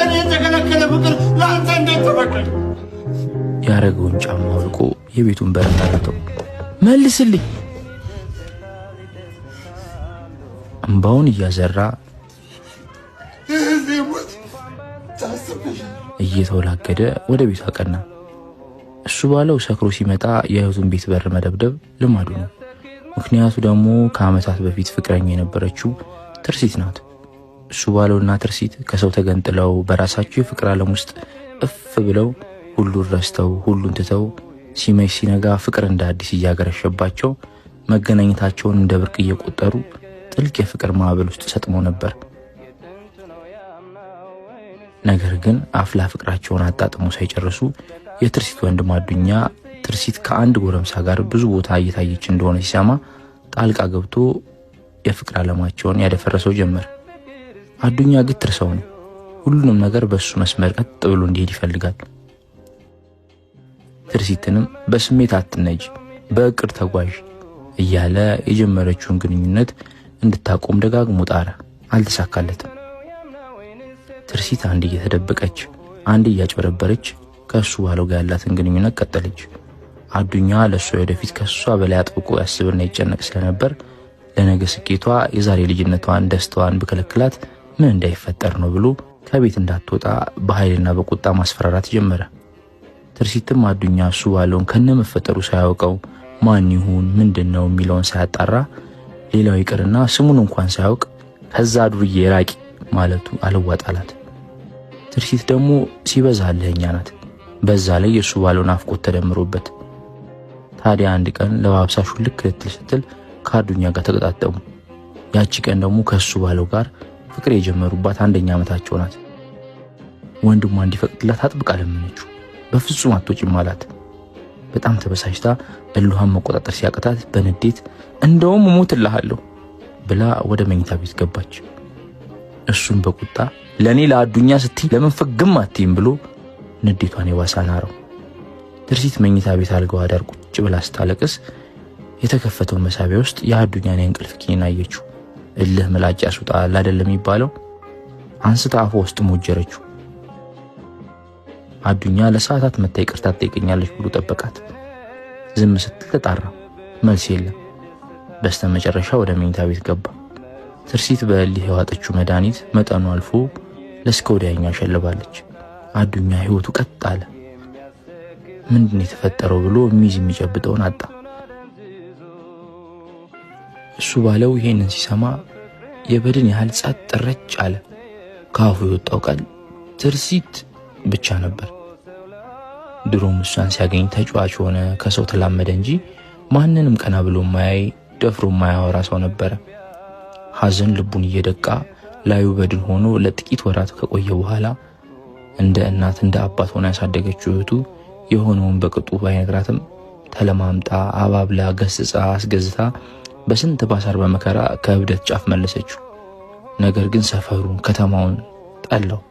እኔ ተከለከለ ፍቅር ለአንተ እንዴት ተፈቀደ? ያረገውን ጫማ አውልቆ የቤቱን በር ታረተው። መልስልኝ! እንባውን እያዘራ እየተወላገደ ወደ ቤቱ አቀና። እሱ ባለው ሰክሮ ሲመጣ የእህቱን ቤት በር መደብደብ ልማዱ ነው። ምክንያቱ ደግሞ ከዓመታት በፊት ፍቅረኛ የነበረችው ትርሲት ናት። እሱ ባለውና ትርሲት ከሰው ተገንጥለው በራሳቸው የፍቅር ዓለም ውስጥ እፍ ብለው ሁሉን ረስተው ሁሉን ትተው ሲመሽ ሲነጋ ፍቅር እንደ አዲስ እያገረሸባቸው መገናኘታቸውን እንደ ብርቅ እየቆጠሩ ጥልቅ የፍቅር ማዕበል ውስጥ ሰጥመው ነበር። ነገር ግን አፍላ ፍቅራቸውን አጣጥሞ ሳይጨርሱ የትርሲት ወንድም አዱኛ ትርሲት ከአንድ ጎረምሳ ጋር ብዙ ቦታ እየታየች እንደሆነ ሲሰማ ጣልቃ ገብቶ የፍቅር ዓለማቸውን ያደፈረሰው ጀመር። አዱኛ ግትር ሰው ነው። ሁሉንም ነገር በሱ መስመር ቀጥ ብሎ እንዲሄድ ይፈልጋል። ትርሲትንም በስሜት አትነጂ፣ በእቅድ ተጓዥ እያለ የጀመረችውን ግንኙነት እንድታቆም ደጋግሞ ጣረ። አልተሳካለትም። ትርሲት አንድ እየተደበቀች አንድ እያጭበረበረች ከሱ ባለው ጋር ያላትን ግንኙነት ቀጠለች። አዱኛ ለሱ ወደፊት ከሷ በላይ አጥብቆ ያስብና ይጨነቅ ስለነበር ለነገ ስኬቷ የዛሬ ልጅነቷን ደስታዋን በከለክላት ምን እንዳይፈጠር ነው ብሎ ከቤት እንዳትወጣ በኃይልና በቁጣ ማስፈራራት ጀመረ። ትርሲትም አዱኛ እሱ ባለውን ከነመፈጠሩ ሳያውቀው ማን ይሁን ምንድነው የሚለውን ሳያጣራ ሌላው ይቅርና ስሙን እንኳን ሳያውቅ ከዛ ዱርዬ ራቂ ማለቱ አልዋጣላት። ትርሲት ደግሞ ሲበዛ አለኛ ናት። በዛ ላይ የሱ ባለው ናፍቆት ተደምሮበት ታዲያ አንድ ቀን ለባብሳ ሹልክ ልትል ስትል ከአዱኛ ጋር ተቀጣጠሙ። ያቺ ቀን ደግሞ ከሱ ባለው ጋር ፍቅር የጀመሩባት አንደኛ ዓመታቸው ናት። ወንድሟ እንዲፈቅድላት አጥብቃ ለመነችው። በፍጹም አትወጪም አላት። በጣም ተበሳጭታ እልሃን መቆጣጠር ሲያቅታት በንዴት እንደውም እሞትልሃለሁ ብላ ወደ መኝታ ቤት ገባች። እሱም በቁጣ ለኔ ለአዱኛ ስትይ ለምን ፍግም አትይም ብሎ ንዴቷን የዋሳ ናረው። ትርሲት መኝታ ቤት አልጋዋ ዳር ቁጭ ብላ ስታለቅስ የተከፈተው መሳቢያ ውስጥ የአዱኛን የእንቅልፍ ኪኒን አየችው። እልህ ምላጭ ያስወጣል አይደለም የሚባለው። አንስታ አፏ ውስጥ ሞጀረችው። አዱኛ ለሰዓታት መታ ይቅርታ ትጠይቀኛለች ብሎ ጠበቃት። ዝም ስትል ተጣራ። መልስ የለም። በስተመጨረሻ ወደ መኝታ ቤት ገባ። ትርሲት በእልህ የዋጠችው መድኃኒት መጠኑ አልፎ ለስከ ወዲያኛው ሸልባለች። አዱኛ ህይወቱ ቀጥ አለ። ምንድነው የተፈጠረው ብሎ የሚጨብጠውን አጣ። እሱ ባለው ይሄንን ሲሰማ የበድን ያህል ጸጥ ረጭ አለ። ካፉ የወጣው ቃል ትርሲት ብቻ ነበር። ድሮም እሷን ሲያገኝ ተጫዋች ሆነ፣ ከሰው ተላመደ እንጂ ማንንም ቀና ብሎ ማያይ ደፍሮ ማያወራ ሰው ነበር። ሐዘን ልቡን እየደቃ ላዩ በድን ሆኖ ለጥቂት ወራት ከቆየ በኋላ እንደ እናት እንደ አባት ሆና ያሳደገችው እህቱ የሆነውን በቅጡ ባይነግራትም ተለማምጣ አባብላ ገስጻ አስገዝታ በስንት ባሳር በመከራ ከእብደት ጫፍ መለሰችው። ነገር ግን ሰፈሩን ከተማውን ጠላው።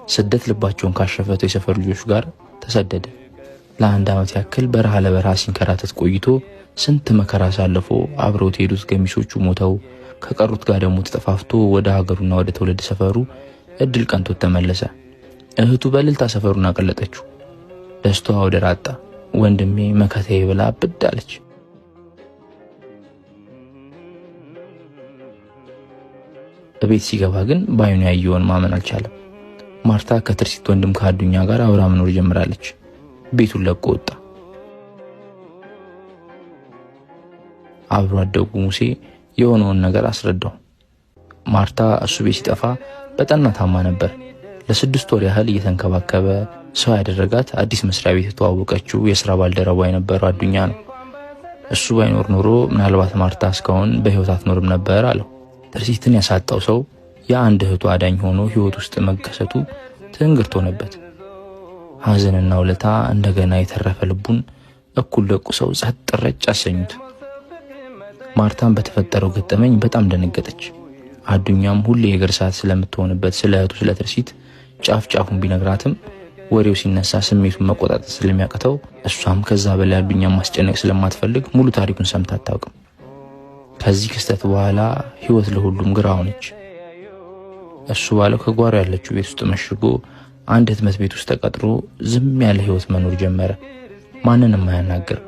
ስደት ልባቸውን ካሸፈተው የሰፈር ልጆች ጋር ተሰደደ። ለአንድ ዓመት ያክል በረሃ ለበረሃ ሲንከራተት ቆይቶ ስንት መከራ ሳልፎ አብረውት የሄዱት ገሚሶቹ ሞተው ከቀሩት ጋር ደግሞ ተጠፋፍቶ ወደ ሀገሩና ወደ ተወለደ ሰፈሩ እድል ቀንቶት ተመለሰ። እህቱ በልልታ ሰፈሩን አቀለጠችው። ደስታዋ ወደ ራጣ። ወንድሜ መከታዬ ብላ ብዳለች። በቤት ሲገባ ግን ባይኑ ያየውን ማመን አልቻለም። ማርታ ከትርሲት ወንድም ከአዱኛ ጋር አብራ መኖር ጀምራለች። ቤቱን ለቆ ወጣ። አብሮ አደጉ ሙሴ የሆነውን ነገር አስረዳው። ማርታ እሱ ቤት ሲጠፋ በጠና ታማ ነበር። ለ6 ወር ያህል እየተንከባከበ ሰው ያደረጋት አዲስ መስሪያ ቤት የተዋወቀችው የሥራ ባልደረባ የነበረው አዱኛ ነው። እሱ ባይኖር ኖሮ ምናልባት ማርታ እስካሁን በህይወት አትኖርም ነበር አለው። ትርሲትን ያሳጣው ሰው የአንድ እህቱ አዳኝ ሆኖ ህይወት ውስጥ መከሰቱ ትንግርት ሆነበት። ሐዘንና ውለታ እንደገና የተረፈ ልቡን እኩል ደቁሰው ጸጥ ረጭ አሰኙት። ማርታም በተፈጠረው ገጠመኝ በጣም ደነገጠች። አዱኛም ሁሌ የእግር ሰዓት ስለምትሆንበት ስለ እህቱ ስለ ትርሲት ጫፍ ጫፉን ቢነግራትም ወሬው ሲነሳ ስሜቱን መቆጣጠር ስለሚያቅተው እሷም ከዛ በላይ አዱኛን ማስጨነቅ ስለማትፈልግ ሙሉ ታሪኩን ሰምታ አታውቅም። ከዚህ ክስተት በኋላ ህይወት ለሁሉም ግራ ሆነች። እሱ ባለው ከጓሮ ያለችው ቤት ውስጥ መሽጎ አንድ ህትመት ቤት ውስጥ ተቀጥሮ ዝም ያለ ህይወት መኖር ጀመረ። ማንንም አያናግር፣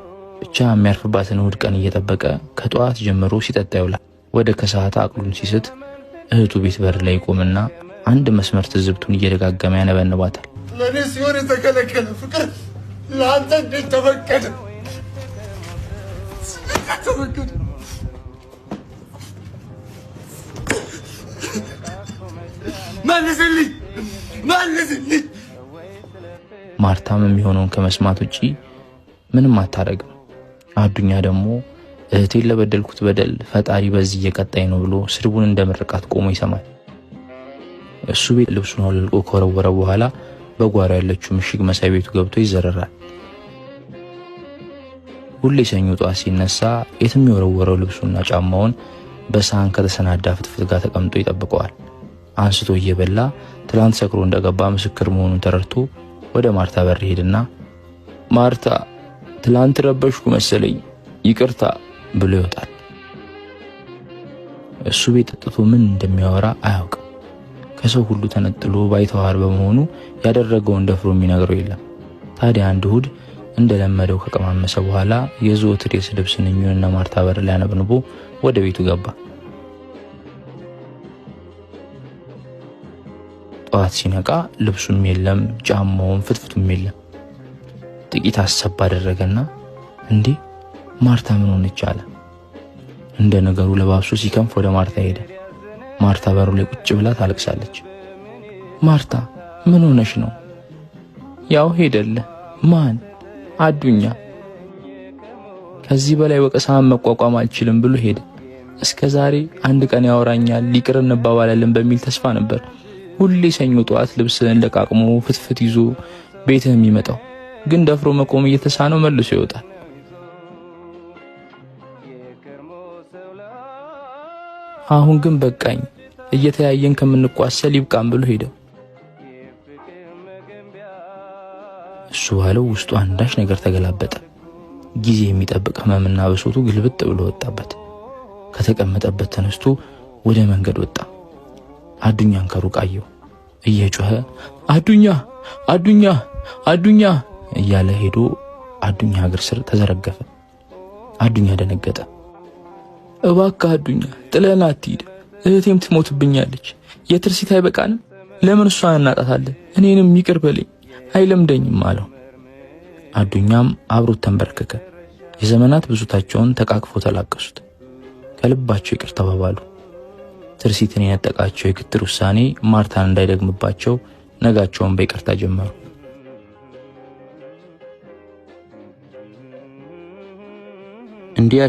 ብቻ የሚያርፍባትን እሁድ ቀን እየጠበቀ ከጧት ጀምሮ ሲጠጣ ይውላል። ወደ ከሰዓት አቅሉን ሲስት እህቱ ቤት በር ላይ ይቆምና አንድ መስመር ትዝብቱን እየደጋገመ ያነበንባታል። ለኔ ሲሆን የተከለከለ ፍቅር ለአንተ እንዴት ተፈቀደ? መልስልኝ! ማርታም የሚሆነውን ከመስማት ውጪ ምንም አታረግም። አዱኛ ደግሞ እህቴን ለበደልኩት በደል ፈጣሪ በዚህ እየቀጣኝ ነው ብሎ ስድቡን እንደምርቃት ቆሞ ይሰማል። እሱ ቤት ልብሱን አውልቆ ከወረወረ በኋላ በጓሮ ያለችው ምሽግ መሳይ ቤቱ ገብቶ ይዘረራል። ሁሌ ሰኞ ጧት ሲነሳ የትም የወረወረው ልብሱና ጫማውን በሳህን ከተሰናዳ ፍትፍት ጋር ተቀምጦ ይጠብቀዋል። አንስቶ እየበላ ትላንት ሰክሮ እንደገባ ምስክር መሆኑን ተረድቶ ወደ ማርታ በር ሄድና ማርታ ትላንት ረበሽኩ መሰለኝ ይቅርታ ብሎ ይወጣል። እሱ ቤት ጠጥቶ ምን እንደሚያወራ አያውቅም። ከሰው ሁሉ ተነጥሎ ባይተዋር በመሆኑ ያደረገውን ደፍሮ የሚነግረው የለም። ታዲያ አንድ እሁድ እንደለመደው ከቀማመሰ በኋላ የዘወትር የስድብ ስንኙን ማርታ በር ላይ አነብንቦ ወደ ቤቱ ገባ። ጠዋት ሲነቃ ልብሱም የለም፣ ጫማውም ፍትፍቱም የለም። ጥቂት አሰብ አደረገና እንዴ ማርታ ምን ሆነች አለ። እንደ ነገሩ ለባብሶ ሲከንፍ ወደ ማርታ ሄደ። ማርታ በሩ ላይ ቁጭ ብላ ታለቅሳለች። ማርታ ምን ሆነሽ ነው? ያው ሄደለ። ማን? አዱኛ። ከዚህ በላይ ወቀሳን መቋቋም አልችልም ብሎ ሄደ። እስከዛሬ አንድ ቀን ያወራኛል ሊቅር እንባባላለን በሚል ተስፋ ነበር ሁሌ ሰኞ ጧት ልብስን ለቃቅሞ ፍትፍት ይዞ ቤትህ የሚመጣው። ግን ደፍሮ መቆም እየተሳነው መልሶ ይወጣል። አሁን ግን በቃኝ፣ እየተያየን ከምንቋሰል ይብቃም ብሎ ሄደ። እሱ ባለው ውስጡ አንዳች ነገር ተገላበጠ። ጊዜ የሚጠብቅ ህመምና በሶቱ ግልብጥ ብሎ ወጣበት። ከተቀመጠበት ተነስቶ ወደ መንገድ ወጣ። አዱኛን ከሩቅ አየው። እየጮኸ አዱኛ አዱኛ አዱኛ እያለ ሄዶ አዱኛ እግር ስር ተዘረገፈ። አዱኛ ደነገጠ። እባክህ አዱኛ ጥለና አትሂድ፣ እህቴም ትሞትብኛለች። የትርሲት አይበቃንም? ለምን እሷን እናጣታለን? እኔንም ይቅር በለኝ፣ አይለምደኝም አለው። አዱኛም አብሮት ተንበረከከ። የዘመናት ብሶታቸውን ተቃቅፎ ተላቀሱት። ከልባቸው ይቅር ተባባሉ። ትርሲትን የነጠቃቸው የክትር ውሳኔ ማርታን እንዳይደግምባቸው ነጋቸውን በይቅርታ ጀመሩ። እንዲያ